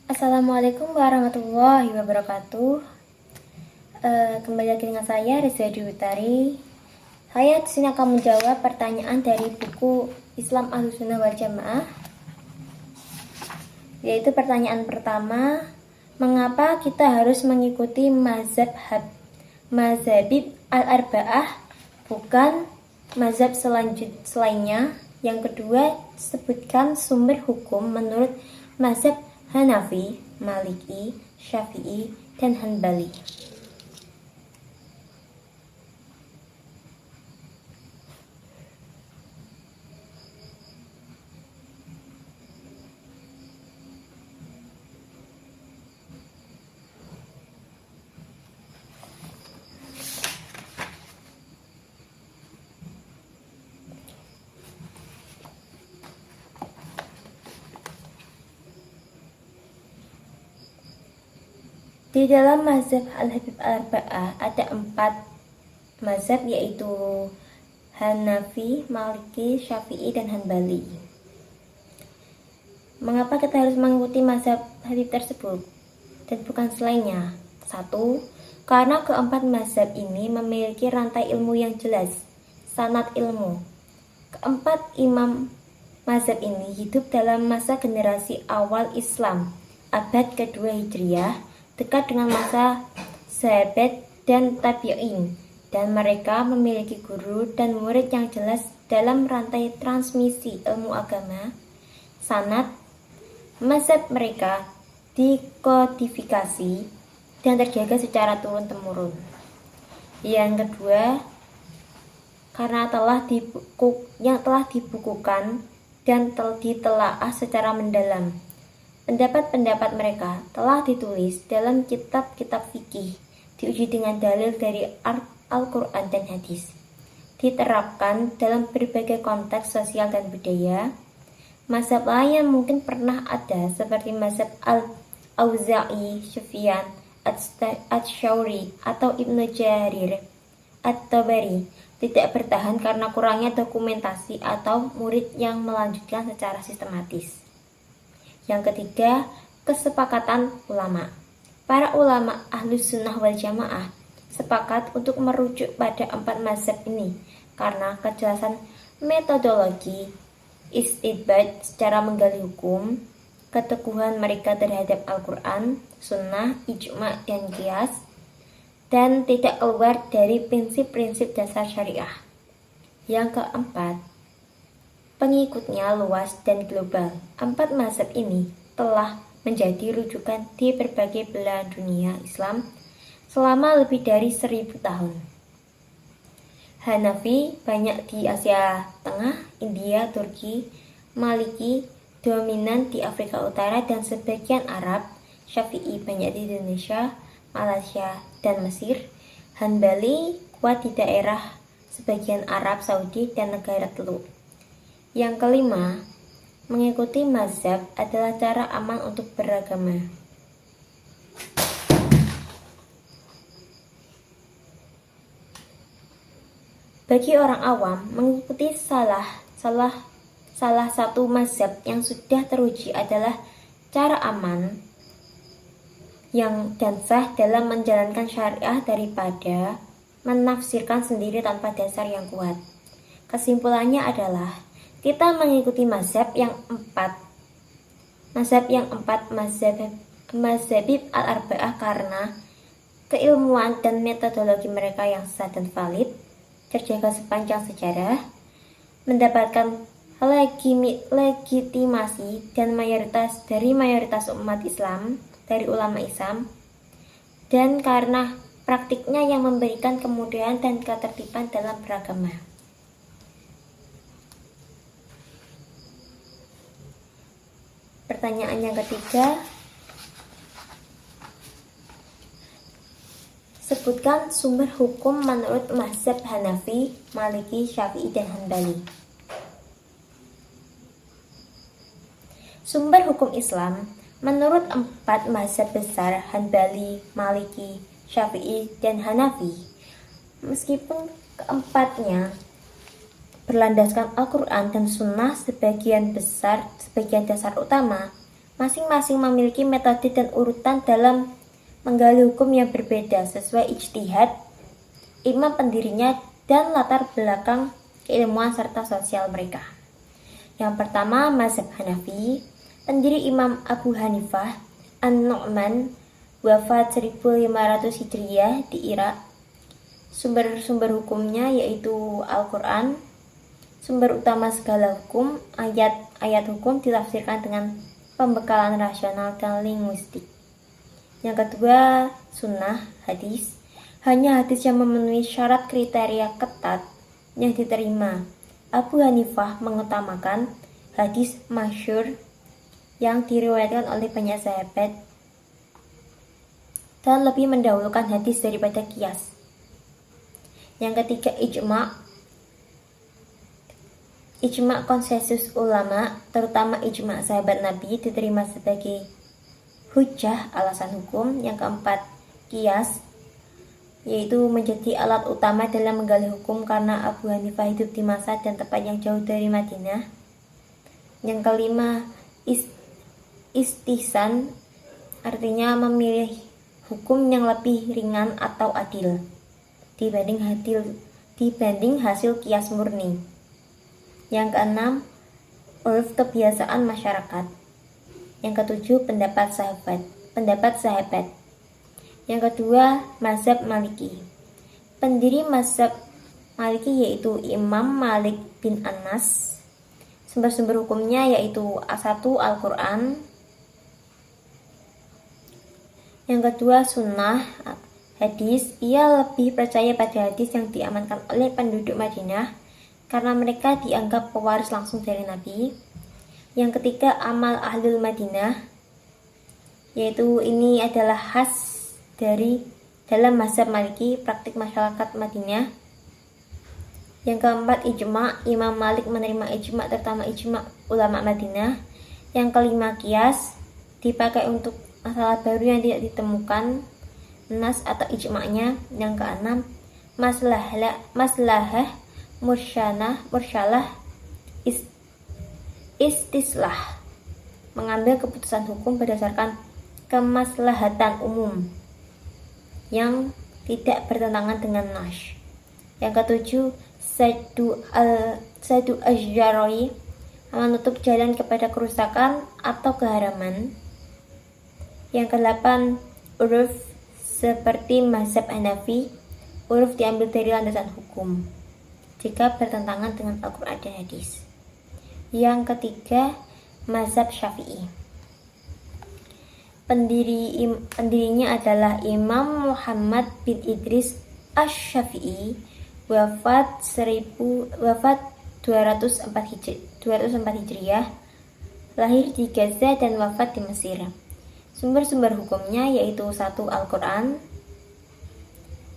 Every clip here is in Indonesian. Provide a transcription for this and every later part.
Assalamualaikum warahmatullahi wabarakatuh. Kembali lagi dengan saya Reza Diwitari. Saya di sini akan menjawab pertanyaan dari buku Islam Ahlussunnah wal Jamaah. Yaitu pertanyaan pertama, mengapa kita harus mengikuti mazhabib al-arba'ah bukan mazhab selainnya? Yang kedua, sebutkan sumber hukum menurut mazhab Hanafi, Maliki, Syafi'i, dan Hanbali. Di dalam mazhab al-Habib al-Arba'ah ada 4 mazhab, yaitu Hanafi, Maliki, Syafi'i, dan Hanbali. Mengapa kita harus mengikuti mazhab Habib tersebut dan bukan selainnya? 1. Karena keempat mazhab ini memiliki rantai ilmu yang jelas, sanad ilmu. Keempat imam mazhab ini hidup dalam masa generasi awal Islam, abad kedua Hijriah, dekat dengan masa sahabat dan tabi'in, dan mereka memiliki guru dan murid yang jelas dalam rantai transmisi ilmu agama. Sanad mazhab mereka dikodifikasi dan terjaga secara turun-temurun. Yang kedua, karena telah dibukukan dan ditelaah secara mendalam. Pendapat-pendapat mereka telah ditulis dalam kitab-kitab fikih, diuji dengan dalil dari Al-Quran dan hadis, diterapkan dalam berbagai konteks sosial dan budaya. Mazhab lain yang mungkin pernah ada seperti mazhab Al-Auza'i, Sufyan Ats-Tsauri, atau Ibnu Jarir At-Tabari tidak bertahan karena kurangnya dokumentasi atau murid yang melanjutkan secara sistematis. Yang ketiga, kesepakatan ulama. Para ulama Ahlussunnah wal Jamaah sepakat untuk merujuk pada 4 mazhab ini karena kejelasan metodologi istidbad secara menggali hukum, keteguhan mereka terhadap Al-Quran, Sunnah, Ijma', dan Qiyas, dan tidak keluar dari prinsip-prinsip dasar syariah. Yang keempat, pengikutnya luas dan global. 4 mazhab ini telah menjadi rujukan di berbagai belahan dunia Islam selama lebih dari 1000 tahun. Hanafi banyak di Asia Tengah, India, Turki. Maliki dominan di Afrika Utara dan sebagian Arab. Syafi'i banyak di Indonesia, Malaysia, dan Mesir. Hanbali kuat di daerah sebagian Arab Saudi dan negara Teluk. Yang kelima, mengikuti mazhab adalah cara aman untuk beragama. Bagi orang awam, mengikuti salah satu mazhab yang sudah teruji adalah cara aman yang dan sah dalam menjalankan syariah daripada menafsirkan sendiri tanpa dasar yang kuat. Kesimpulannya adalah kita mengikuti mazhab yang empat mazhabib al-arba'ah karena keilmuan dan metodologi mereka yang sah dan valid, terjaga sepanjang sejarah, mendapatkan legitimasi dan mayoritas umat Islam, dari ulama Islam, dan karena praktiknya yang memberikan kemudahan dan ketertiban dalam beragama. Pertanyaan yang ketiga, sebutkan sumber hukum menurut mazhab Hanafi, Maliki, Syafi'i, dan Hanbali. Sumber hukum Islam menurut 4 mazhab besar Hanbali, Maliki, Syafi'i, dan Hanafi. Meskipun keempatnya berlandaskan Al-Quran dan Sunnah sebagian dasar utama, Masing-masing memiliki metode dan urutan dalam menggali hukum yang berbeda sesuai ijtihad imam pendirinya dan latar belakang keilmuan serta sosial mereka. Yang pertama, mazhab Hanafi. Pendiri Imam Abu Hanifah An-Nu'man, wafat 1500 Hijriah di Irak. Sumber-sumber hukumnya yaitu Al-Quran. Sumber utama segala hukum, ayat-ayat hukum ditafsirkan dengan pembekalan rasional dan linguistik. Yang kedua, sunnah, hadis. Hanya hadis yang memenuhi syarat kriteria ketat yang diterima. Abu Hanifah mengutamakan hadis masyhur yang diriwayatkan oleh banyak sahabat dan lebih mendahulukan hadis daripada qiyas. Yang ketiga, ijma'. Ijma' konsensus ulama, terutama ijma' sahabat Nabi, diterima sebagai hujjah alasan hukum. Yang keempat, qiyas, yaitu menjadi alat utama dalam menggali hukum karena Abu Hanifah hidup di masa dan tempat yang jauh dari Madinah. Yang kelima, istihsan, artinya memilih hukum yang lebih ringan atau adil dibanding hasil qiyas murni. Yang keenam, uruf kebiasaan masyarakat. Yang ketujuh, pendapat sahabat. Yang kedua, mazhab Maliki. Pendiri mazhab Maliki yaitu Imam Malik bin Anas. Sumber-sumber hukumnya yaitu A1 Al-Quran. Yang kedua, sunnah, hadis. Ia lebih percaya pada hadis yang diamankan oleh penduduk Madinah karena mereka dianggap pewaris langsung dari Nabi. Yang ketiga, amal ahlul Madinah, yaitu ini adalah khas dari dalam mazhab Maliki, praktik masyarakat Madinah. Yang keempat, ijma'. Imam Malik menerima ijma', terutama ijma' ulama Madinah. Yang kelima, qiyas, dipakai untuk masalah baru yang tidak ditemukan nas atau ijma'nya. Yang keenam, maslahah mursalah istislah, mengambil keputusan hukum berdasarkan kemaslahatan umum yang tidak bertentangan dengan nas. Yang ketujuh, sadu azjaroi, menutup jalan kepada kerusakan atau keharaman. Yang kedelapan, uruf, seperti mazhab Hanafi, uruf diambil dari landasan hukum jika bertentangan dengan Al-Quran dan hadis. Yang ketiga, mazhab Syafi'i. Pendirinya adalah Imam Muhammad bin Idris Asy-Syafi'i, wafat 204 Hijriah, lahir di Gaza dan wafat di Mesir. Sumber-sumber hukumnya yaitu 1 Al-Quran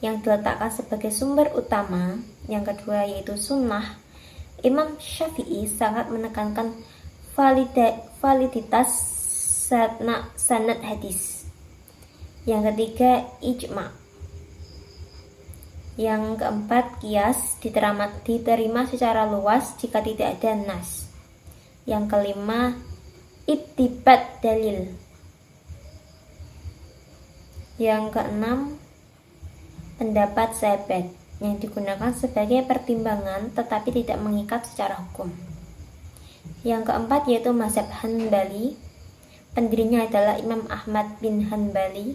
yang diletakkan sebagai sumber utama. Yang kedua yaitu sunnah. Imam Syafi'i sangat menekankan validitas sanad hadis. Yang ketiga, ijma'. Yang keempat, qiyas, diterima secara luas jika tidak ada nas. Yang kelima, ittibat dalil. Yang keenam, pendapat sahabat yang digunakan sebagai pertimbangan tetapi tidak mengikat secara hukum. Yang keempat yaitu mazhab Hanbali. Pendirinya adalah Imam Ahmad bin Hanbali.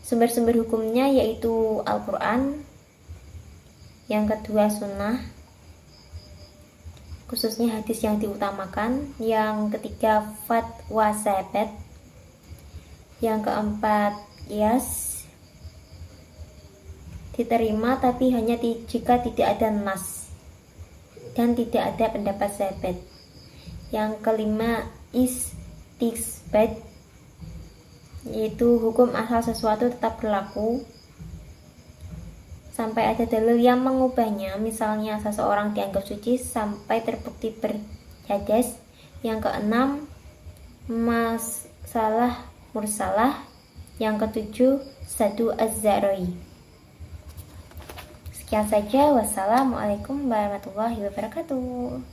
Sumber-sumber hukumnya yaitu Al-Quran. Yang kedua, sunnah, khususnya hadis yang diutamakan. Yang ketiga, fatwa sahabat. Yang keempat, qiyas, diterima tapi hanya jika tidak ada nas dan tidak ada pendapat sahabat. Yang kelima, istisbat, yaitu hukum asal sesuatu tetap berlaku sampai ada dalil yang mengubahnya. Misalnya seseorang dianggap suci sampai terbukti berhadas. Yang keenam, masalah mursalah. Yang ketujuh, sadu az-zaroi. Sekian saja. Wassalamualaikum warahmatullahi wabarakatuh.